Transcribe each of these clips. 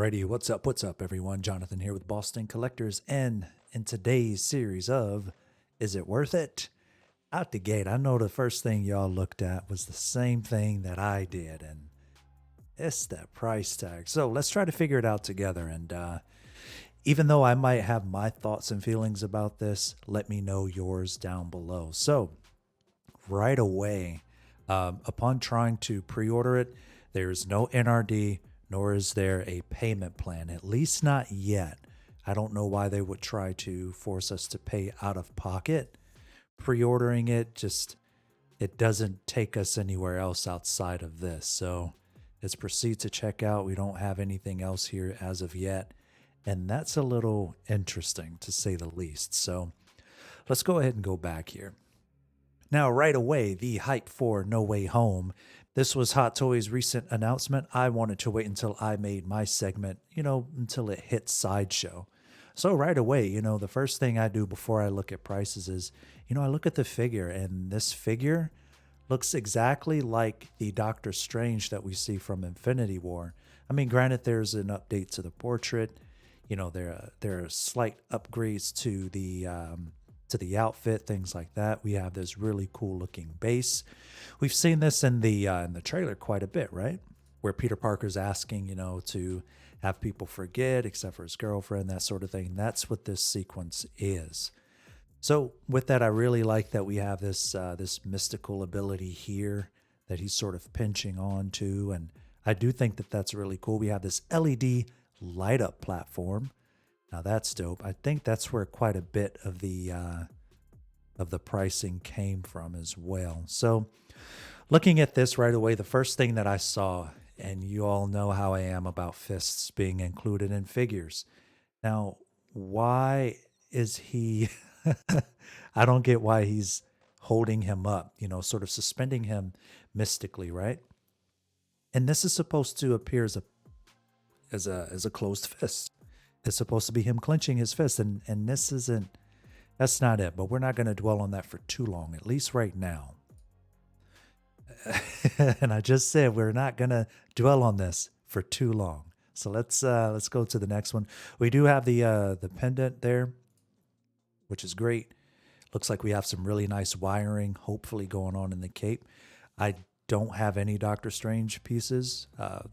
Alrighty, what's up, everyone? Jonathan here with Boston Collectors, and in today's series of Is It Worth It? Out the gate, I know the first thing y'all looked at was the same thing that I did, and it's that price tag. So let's try to figure it out together. And even though I might have my thoughts and feelings about this, let me know yours down below. So, right away, upon trying to pre order it, there's no NRD, nor is there a payment plan, at least not yet. I don't know why they would try to force us to pay out of pocket. Pre ordering it just it doesn't take us anywhere else outside of this. So let's proceed to checkout. We don't have anything else here as of yet. And that's a little interesting to say the least. So let's go ahead and go back here. Now, right away, the hype for No Way Home. This was Hot Toys' recent announcement. I wanted to wait until I made my segment, until it hit Sideshow. So right away, the first thing I do before I look at prices is, I look at the figure, and this figure looks exactly like the Doctor Strange that we see from Infinity War. I mean, granted, there's an update to the portrait. There are slight upgrades to the outfit, things like that. We have this really cool looking base. We've seen this in the trailer quite a bit, right? Where Peter Parker's asking, to have people forget, except for his girlfriend, that sort of thing. That's what this sequence is. So with that, I really like that we have this mystical ability here that he's sort of pinching on to, and I do think that that's really cool. We have this LED light up platform. Now that's dope. I think that's where quite a bit of the pricing came from as well. So looking at this right away, the first thing that I saw, and you all know how I am about fists being included in figures. Now, why is he I don't get why he's holding him up, sort of suspending him mystically, right? And this is supposed to appear as a closed fist. It's supposed to be him clenching his fist, and this isn't. That's not it. But we're not going to dwell on that for too long, at least right now. And I just said we're not going to dwell on this for too long. So let's go to the next one. We do have the pendant there, which is great. Looks like we have some really nice wiring, hopefully going on in the cape. I don't have any Doctor Strange pieces.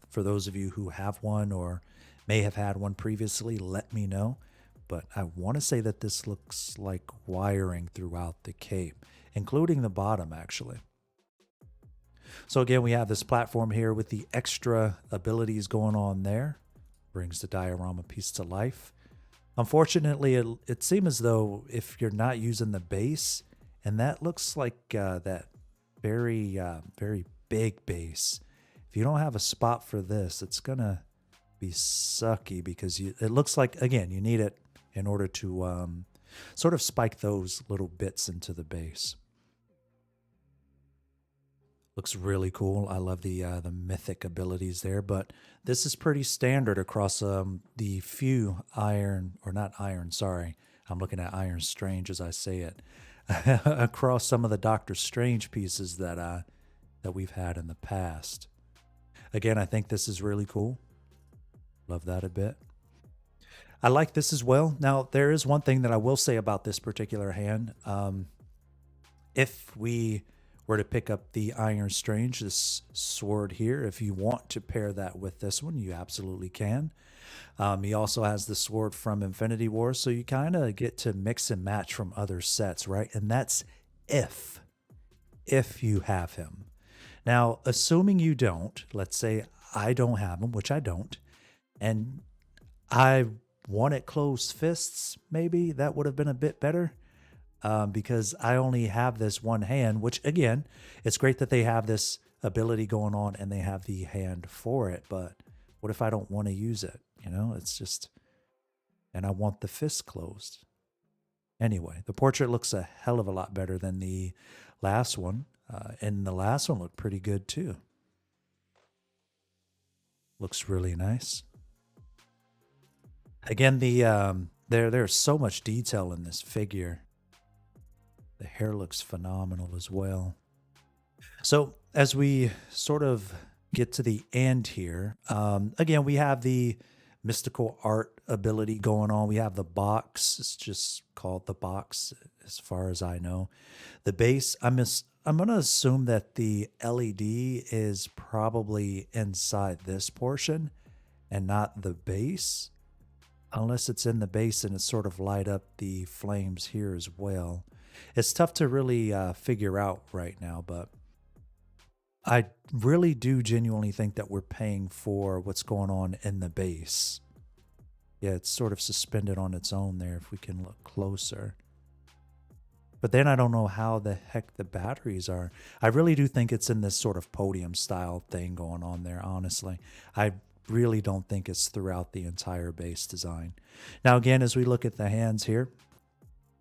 For those of you who have one or may have had one previously, let me know. But I want to say that this looks like wiring throughout the cape, including the bottom, actually. So again, we have this platform here with the extra abilities going on there. Brings the diorama piece to life. Unfortunately, it seems as though if you're not using the base, and that looks like that very big base. If you don't have a spot for this, it's going to be sucky because it looks like, again, you need it in order to sort of spike those little bits into the base. Looks really cool. I love the mythic abilities there, but this is pretty standard across the few iron, or not iron, sorry. I'm looking at Iron Strange as I say it. Across some of the Doctor Strange pieces that we've had in the past. Again, I think this is really cool. Love that a bit. I like this as well. Now, there is one thing that I will say about this particular hand. If we were to pick up the Iron Strange, this sword here, if you want to pair that with this one, you absolutely can. He also has the sword from Infinity War, so you kind of get to mix and match from other sets, right? And that's if you have him. Now, assuming you don't, let's say I don't have him, which I don't, and I wanted closed fists, maybe that would have been a bit better. Because I only have this one hand, which again, it's great that they have this ability going on and they have the hand for it. But what if I don't want to use it? It's just, and I want the fist closed. Anyway, the portrait looks a hell of a lot better than the last one. And the last one looked pretty good too. Looks really nice. Again, there's so much detail in this figure. The hair looks phenomenal as well. So as we sort of get to the end here, again, we have the mystical art ability going on. We have the box. It's just called the box as far as I know. The base, I'm going to assume that the LED is probably inside this portion and not the base, unless it's in the base and it sort of light up the flames here as well. It's tough to really figure out right now, but I really do genuinely think that we're paying for what's going on in the base. Yeah, it's sort of suspended on its own there if we can look closer. But then I don't know how the heck the batteries are. I really do think it's in this sort of podium style thing going on there, honestly. I really don't think it's throughout the entire base design. Now, again, as we look at the hands here,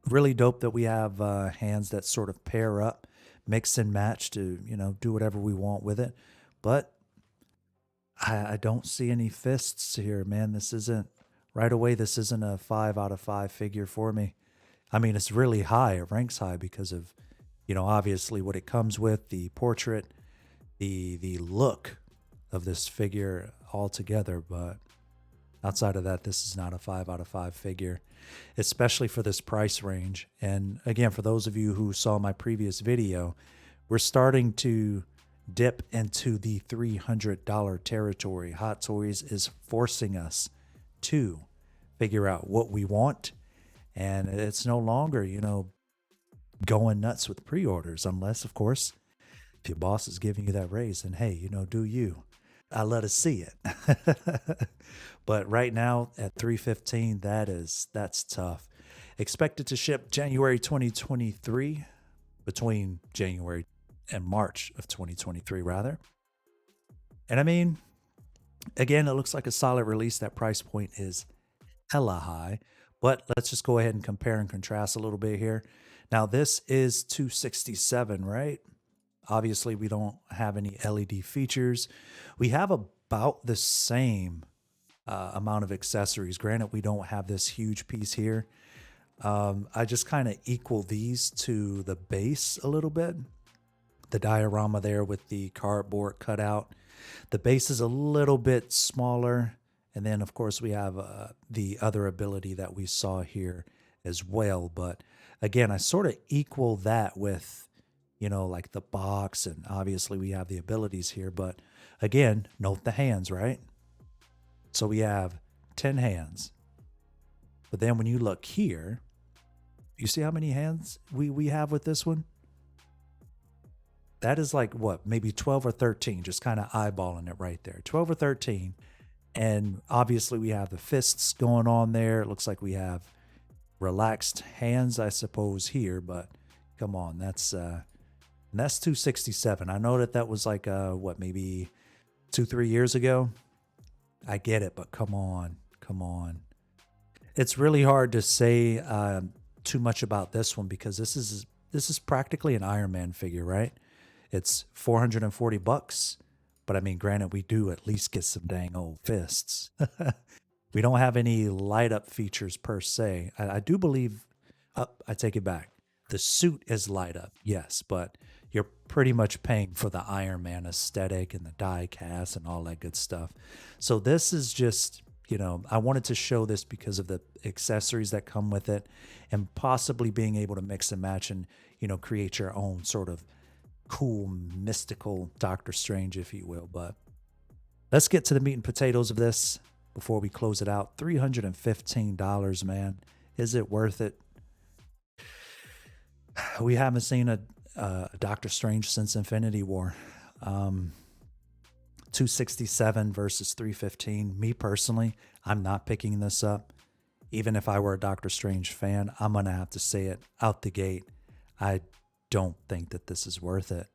really dope that we have hands that sort of pair up, mix and match to, do whatever we want with it. But I don't see any fists here, man. This isn't, right away, this isn't a 5 out of 5 figure for me. I mean, it's really high. It ranks high because of, obviously what it comes with, the portrait, the look of this figure altogether. But outside of that, this is not a 5 out of 5 figure, especially for this price range. And again, for those of you who saw my previous video, we're starting to dip into the $300 territory. Hot Toys is forcing us to figure out what we want. And it's no longer, going nuts with pre-orders, unless, of course, if your boss is giving you that raise, and hey, do you? I let us see it. But right now at $315, that's tough. Expected to ship January 2023, between January and March of 2023, rather. And I mean, again, it looks like a solid release. That price point is hella high. But let's just go ahead and compare and contrast a little bit here. Now, this is $267, right? Obviously, we don't have any LED features. We have about the same amount of accessories. Granted, we don't have this huge piece here. I just kind of equal these to the base a little bit. The diorama there with the cardboard cutout. The base is a little bit smaller. And then, of course, we have the other ability that we saw here as well. But again, I sort of equal that with, like the box. And obviously, we have the abilities here. But again, note the hands, right? So we have 10 hands. But then when you look here, you see how many hands we have with this one? That is like what? Maybe 12 or 13, just kind of eyeballing it right there. 12 or 13. And obviously we have the fists going on there. It looks like we have relaxed hands, I suppose, here, but come on, that's $267. I know that was like maybe 2-3 years ago. I get it, but come on. It's really hard to say too much about this one because this is practically an Iron Man figure, right? It's $440. But I mean, granted, we do at least get some dang old fists. We don't have any light up features per se. I do believe, I take it back. The suit is light up, yes, but you're pretty much paying for the Iron Man aesthetic and the die cast and all that good stuff. So this is just, I wanted to show this because of the accessories that come with it and possibly being able to mix and match and, create your own sort of cool, mystical Doctor Strange, if you will. But let's get to the meat and potatoes of this before we close it out. $315, man. Is it worth it? We haven't seen a Doctor Strange since Infinity War. $267 versus $315. Me personally, I'm not picking this up. Even if I were a Doctor Strange fan, I'm going to have to say it out the gate. I don't think that this is worth it.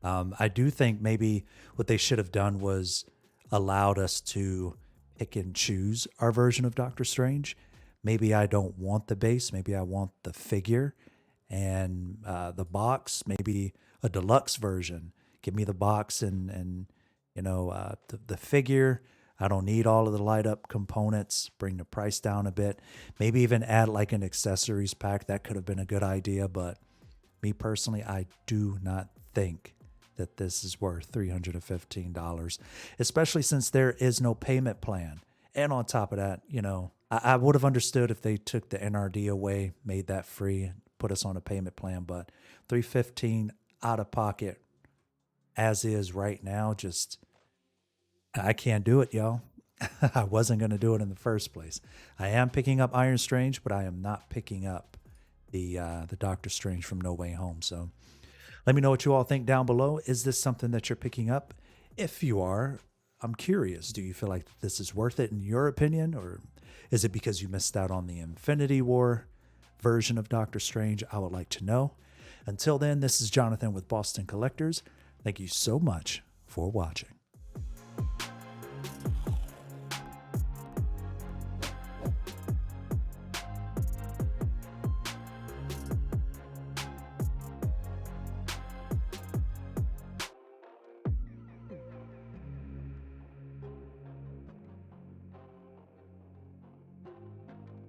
I do think maybe what they should have done was allowed us to pick and choose our version of Doctor Strange. Maybe I don't want the base. Maybe I want the figure and the box, maybe a deluxe version. Give me the box and the figure. I don't need all of the light up components. Bring the price down a bit. Maybe even add like an accessories pack. That could have been a good idea, but me personally, I do not think that this is worth $315, especially since there is no payment plan. And on top of that, I would have understood if they took the NRD away, made that free, and put us on a payment plan. But 315 out of pocket as is right now, just I can't do it, y'all. I wasn't going to do it in the first place. I am picking up Iron Strange, but I am not picking up the Doctor Strange from No Way Home. So let me know what you all think down below. Is this something that you're picking up? If you are, I'm curious. Do you feel like this is worth it in your opinion? Or is it because you missed out on the Infinity War version of Doctor Strange? I would like to know. Until then, this is Jonathan with Boston Collectors. Thank you so much for watching.